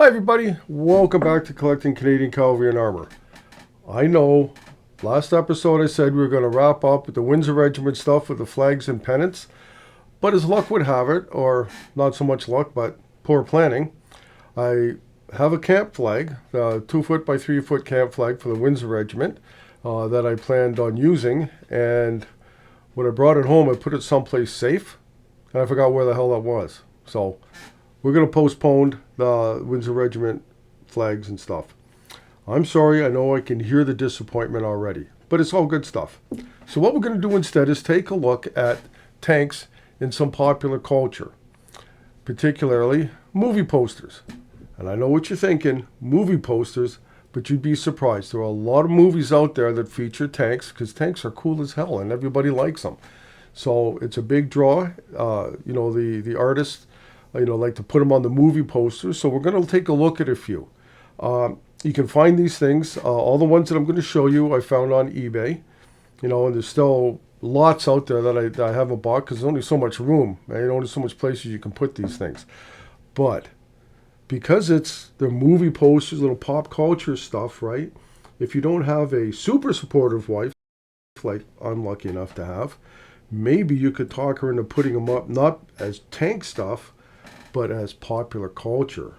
Hi everybody, welcome back to Collecting Canadian Cavalry and Armour. I know, last episode I said we were going to wrap up with the Windsor Regiment stuff with the flags and pennants, but as luck would have it, or not so much luck, but poor planning, I have a camp flag, a 2 foot by 3 foot camp flag for the Windsor Regiment that I planned on using, and when I brought it home I put it someplace safe, and I forgot where the hell that was. So we're going to postpone the Windsor Regiment flags and stuff. I'm sorry, I know I can hear the disappointment already, but it's all good stuff. So what we're going to do instead is take a look at tanks in some popular culture, particularly movie posters. And I know what you're thinking, movie posters, but you'd be surprised. There are a lot of movies out there that feature tanks because tanks are cool as hell and everybody likes them. So it's a big draw. The artists like to put them on the movie posters. So we're going to take a look at a few. You can find these things. All the ones that I'm going to show you I found on eBay. And there's still lots out there that I haven't bought because there's only so much room. Only so much places you can put these things. But because they're movie posters, little pop culture stuff, right? If you don't have a super supportive wife, like I'm lucky enough to have, maybe you could talk her into putting them up, not as tank stuff, but as popular culture.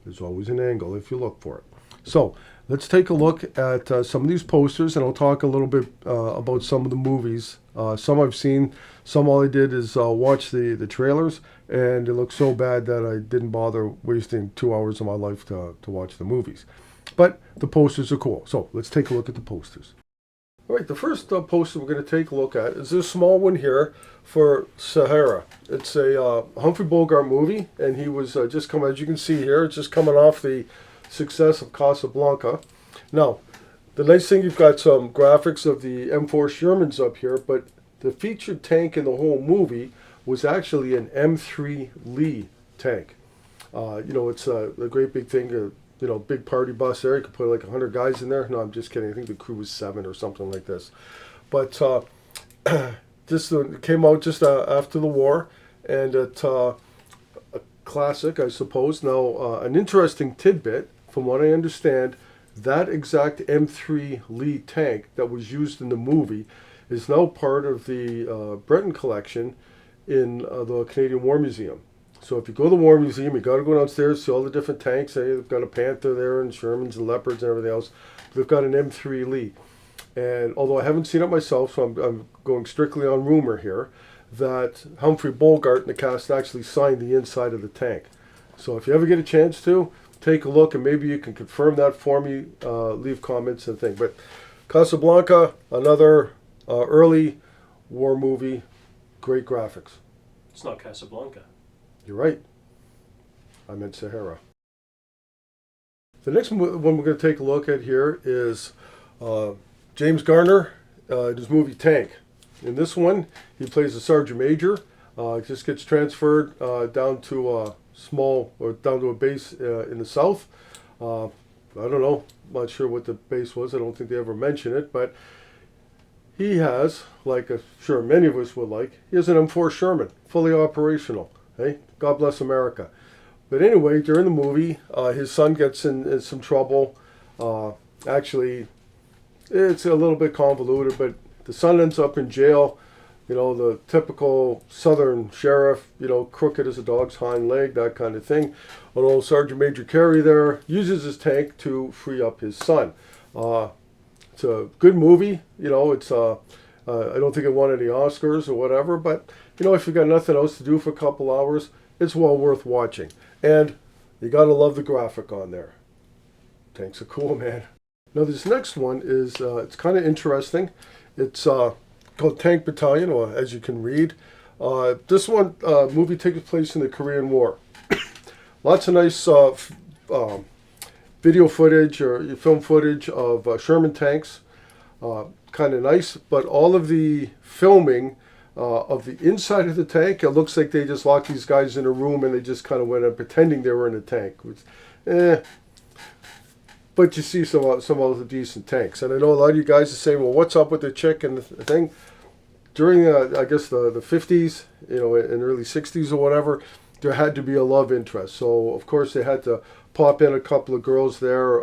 There's always an angle if you look for it. So let's take a look at some of these posters, and I'll talk a little bit about some of the movies. Some I've seen, some all I did is watch the trailers, and it looked so bad that I didn't bother wasting 2 hours of my life to watch the movies. But the posters are cool. So let's take a look at the posters. All right, the first poster we're going to take a look at is this small one here for Sahara. It's a Humphrey Bogart movie, and he was just coming, as you can see here, it's just coming off the success of Casablanca. Now, the nice thing, you've got some graphics of the M4 Shermans up here, but the featured tank in the whole movie was actually an M3 Lee tank. It's a great big thing. Big party bus there. You could put like 100 guys in there. No, I'm just kidding. I think the crew was 7 or something like this. But this came out just after the war, and it's a classic, I suppose. Now, an interesting tidbit, from what I understand, that exact M3 Lee tank that was used in the movie is now part of the Breton collection in the Canadian War Museum. So if you go to the War Museum, you got to go downstairs, see all the different tanks. They've got a Panther there and Shermans and Leopards and everything else. They've got an M3 Lee. And although I haven't seen it myself, so I'm going strictly on rumor here, that Humphrey Bogart and the cast actually signed the inside of the tank. So if you ever get a chance to, take a look, and maybe you can confirm that for me, leave comments and things. But Casablanca, another early war movie, great graphics. It's not Casablanca. You're right. I meant Sahara. The next one we're going to take a look at here is James Garner in his movie Tank. In this one, he plays a sergeant major. Just gets transferred down to a base in the south. I don't know. I'm not sure what the base was. I don't think they ever mention it, but he has, like I'm sure many of us would like, he has an M4 Sherman, fully operational. Hey, God bless America. But anyway, during the movie, his son gets in some trouble. Actually, it's a little bit convoluted, but the son ends up in jail. The typical Southern sheriff, crooked as a dog's hind leg, that kind of thing. Although Sergeant Major Carey there uses his tank to free up his son. It's a good movie. It's I don't think it won any Oscars or whatever, but if you've got nothing else to do for a couple hours, it's well worth watching. And you got to love the graphic on there. Tanks are cool, man. Now this next one is, it's kind of interesting. It's called Tank Battalion, or as you can read. This one, movie takes place in the Korean War. Lots of nice video footage or film footage of Sherman tanks. Kind of nice, but all of the filming of the inside of the tank, it looks like they just locked these guys in a room and they just kind of went up pretending they were in a tank. Which, But you see some of the decent tanks. And I know a lot of you guys are saying, well, what's up with the chick and the thing? During, I guess, the 50s, and early 60s or whatever, there had to be a love interest. So of course they had to pop in a couple of girls there.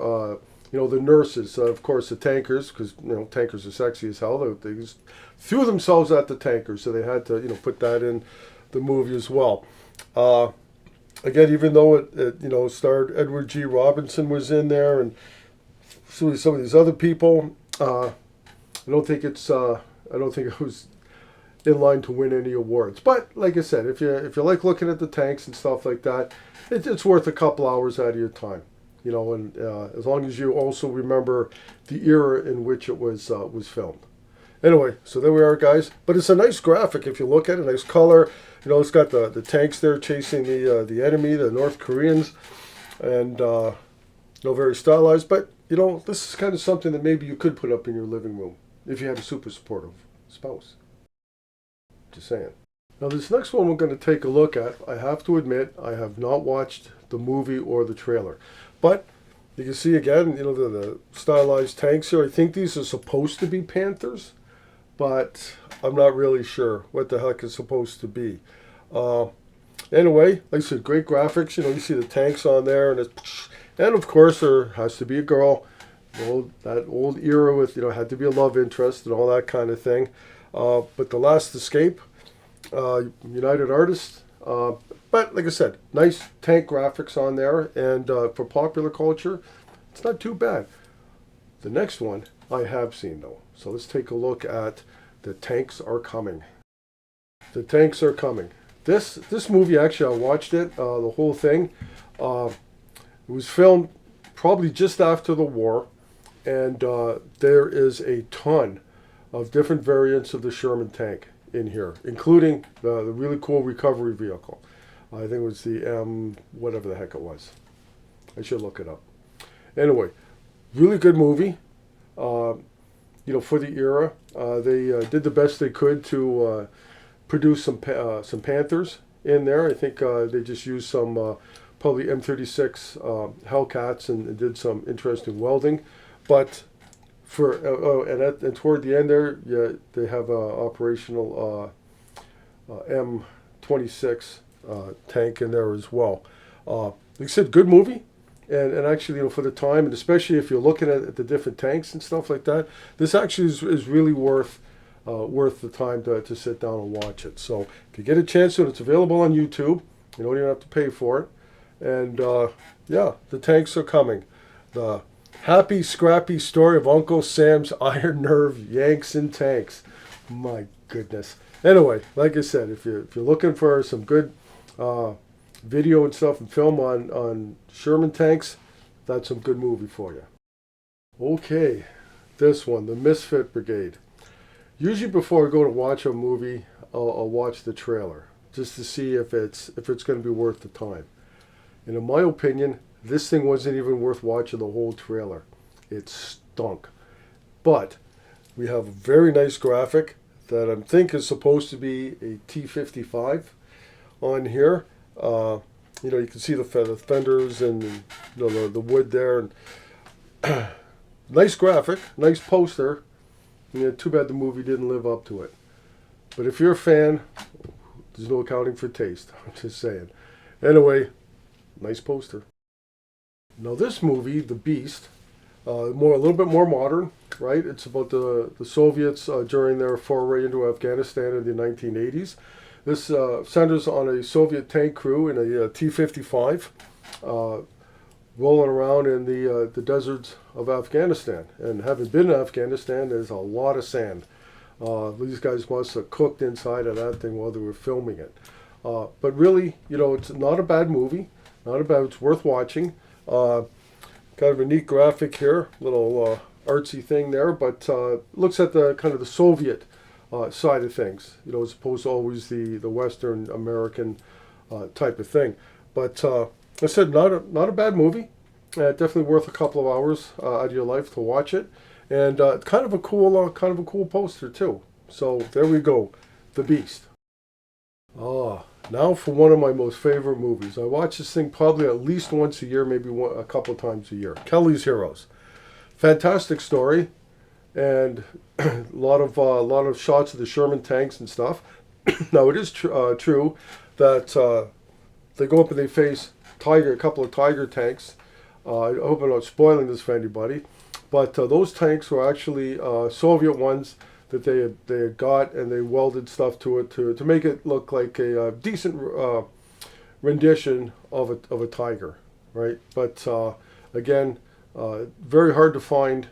The nurses, of course, the tankers, because tankers are sexy as hell. They just threw themselves at the tankers, so they had to put that in the movie as well. Again, even though it starred Edward G. Robinson was in there, and some of these other people, I don't think it was in line to win any awards. But like I said, if you like looking at the tanks and stuff like that, it's worth a couple hours out of your time. And as long as you also remember the era in which it was filmed. Anyway, so there we are, guys. But it's a nice graphic if you look at it. Nice color. It's got the tanks there chasing the enemy, the North Koreans, and very stylized. But this is kind of something that maybe you could put up in your living room if you had a super supportive spouse. Just saying. Now this next one we're going to take a look at, I have to admit, I have not watched the movie or the trailer. But you can see again, the stylized tanks here. I think these are supposed to be Panthers, but I'm not really sure what the heck it's supposed to be. Anyway, like I said, great graphics. You see the tanks on there, and of course there has to be a girl. That old era with had to be a love interest and all that kind of thing. But The Last Escape, United Artists. But like I said, nice tank graphics on there, and for popular culture, it's not too bad. The next one I have seen though, so let's take a look at The Tanks Are Coming. The Tanks Are Coming. This movie, actually, I watched it, the whole thing. It was filmed probably just after the war, and there is a ton of different variants of the Sherman tank in here, including the really cool recovery vehicle. I think it was the M, whatever the heck it was. I should look it up. Anyway, really good movie. For the era, they did the best they could to produce some Panthers in there. I think they just used some probably M36 Hellcats and did some interesting welding. But and toward the end there, they have a operational M26 tank in there as well. Like I said, good movie, and actually, for the time, and especially if you're looking at the different tanks and stuff like that, this actually is really worth the time to sit down and watch it. So if you get a chance to, it's available on YouTube. You don't even have to pay for it. And The Tanks Are Coming. The happy, scrappy story of Uncle Sam's iron nerve yanks and tanks. My goodness. Anyway, like I said, if you're looking for some good video and stuff and film on Sherman tanks, that's some good movie for you. Okay, this one, The Misfit Brigade. Usually before I go to watch a movie, I'll watch the trailer just to see if it's going to be worth the time. And in my opinion, this thing wasn't even worth watching the whole trailer. It stunk. But we have a very nice graphic that I think is supposed to be a T-55 on here. You can see the fenders and the wood there. And nice graphic, nice poster. Too bad the movie didn't live up to it. But if you're a fan, there's no accounting for taste. I'm just saying. Anyway, nice poster. Now this movie, The Beast, a little bit more modern, right? It's about the Soviets during their foray into Afghanistan in the 1980s. This centers on a Soviet tank crew in a T-55 rolling around in the deserts of Afghanistan. And having been in Afghanistan, there's a lot of sand. These guys must have cooked inside of that thing while they were filming it. But really, it's not a bad movie. It's worth watching. Kind of a neat graphic here, little artsy thing there, but looks at the kind of the Soviet side of things, as opposed to always the Western American type of thing. But I said, not a bad movie. Definitely worth a couple of hours out of your life to watch it, and kind of a cool poster too. So there we go, The Beast. Now for one of my most favorite movies. I watch this thing probably at least once a year, maybe a couple times a year. Kelly's Heroes. Fantastic story, and a lot of shots of the Sherman tanks and stuff. Now it is true that they go up and they face a couple of Tiger tanks. I hope I'm not spoiling this for anybody, but those tanks were actually Soviet ones that they had got, and they welded stuff to it to make it look like a decent rendition of a Tiger, right? But again, very hard to find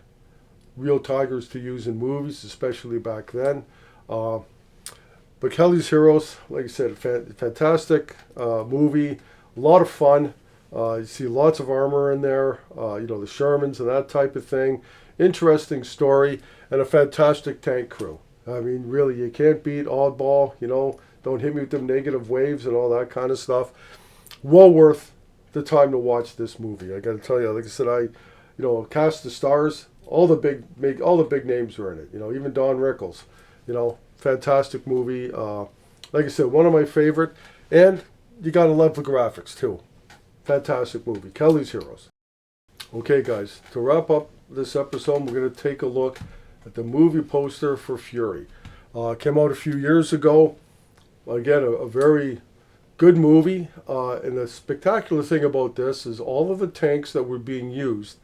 real Tigers to use in movies, especially back then. But Kelly's Heroes, like I said, fantastic movie, a lot of fun. You see lots of armor in there, the Shermans and that type of thing. Interesting story, and a fantastic tank crew. I mean, really, you can't beat Oddball, don't hit me with them negative waves and all that kind of stuff. Well worth the time to watch this movie. I got to tell you, like I said, Cast the Stars, all the big names were in it. Even Don Rickles. Fantastic movie. Like I said, one of my favorite, and you got to love the graphics too. Fantastic movie, Kelly's Heroes. Okay, guys, to wrap up this episode, we're going to take a look at the movie poster for Fury. Came out a few years ago. Again, a very good movie. And the spectacular thing about this is all of the tanks that were being used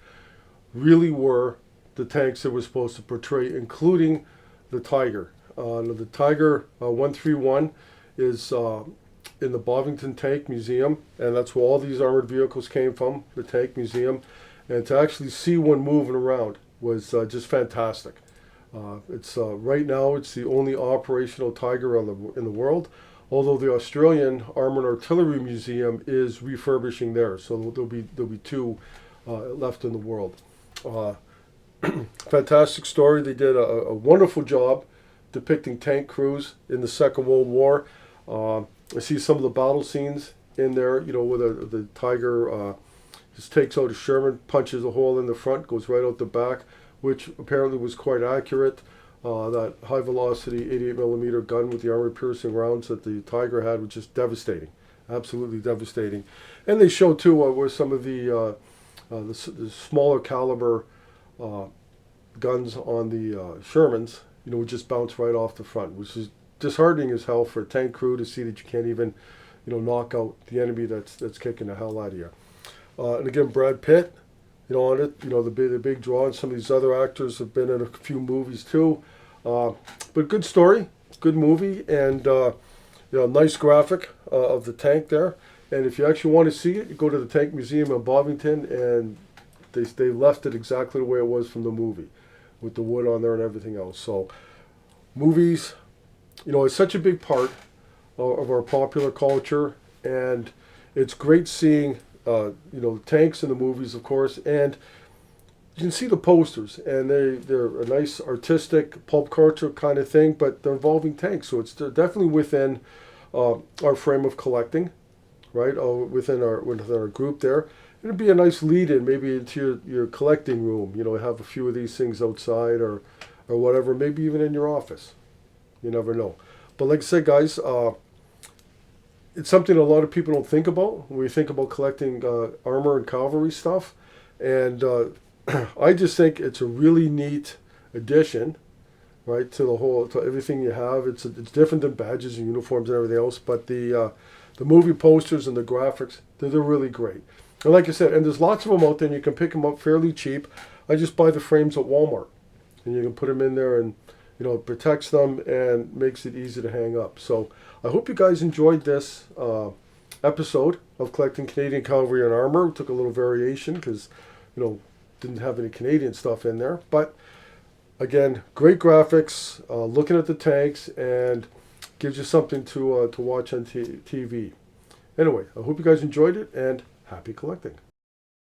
really were the tanks that were supposed to portray, including the Tiger. The Tiger 131 is in the Bovington Tank Museum, and that's where all these armored vehicles came from, the Tank Museum. And to actually see one moving around was just fantastic. It's right now it's the only operational Tiger in the world, although the Australian Armour and Artillery Museum is refurbishing theirs, so there'll be two left in the world. Fantastic story. They did a wonderful job depicting tank crews in the Second World War. I see some of the battle scenes in there, where the Tiger just takes out a Sherman, punches a hole in the front, goes right out the back, which apparently was quite accurate. That high velocity 88 millimeter gun with the armor piercing rounds that the Tiger had was just devastating, absolutely devastating. And they show too where some of the smaller caliber guns on the Shermans, would just bounce right off the front, which is disheartening as hell for a tank crew to see that you can't even, knock out the enemy that's kicking the hell out of you. And again, Brad Pitt, on it, the big draw, and some of these other actors have been in a few movies too. But good story, good movie, and nice graphic of the tank there. And if you actually want to see it, you go to the Tank Museum in Bovington, and they left it exactly the way it was from the movie, with the wood on there and everything else. So, movies, it's such a big part of our popular culture, and it's great seeing, tanks in the movies, of course, and you can see the posters, and they're a nice artistic pulp culture kind of thing, but they're involving tanks, so it's definitely within our frame of collecting, right? Within our group there. It'd be a nice lead-in, maybe into your collecting room. Have a few of these things outside or whatever, maybe even in your office. You never know. But like I said, guys, it's something a lot of people don't think about when we think about collecting armor and cavalry stuff. And I just think it's a really neat addition, right, to everything you have. It's different than badges and uniforms and everything else, but the movie posters and the graphics, they're really great. And like I said, and there's lots of them out there, and you can pick them up fairly cheap. I just buy the frames at Walmart, and you can put them in there, and it protects them and makes it easy to hang up. So I hope you guys enjoyed this episode of Collecting Canadian Cavalry and Armour. We took a little variation because, didn't have any Canadian stuff in there. But again, great graphics, looking at the tanks, and gives you something to watch on TV. Anyway, I hope you guys enjoyed it, and happy collecting.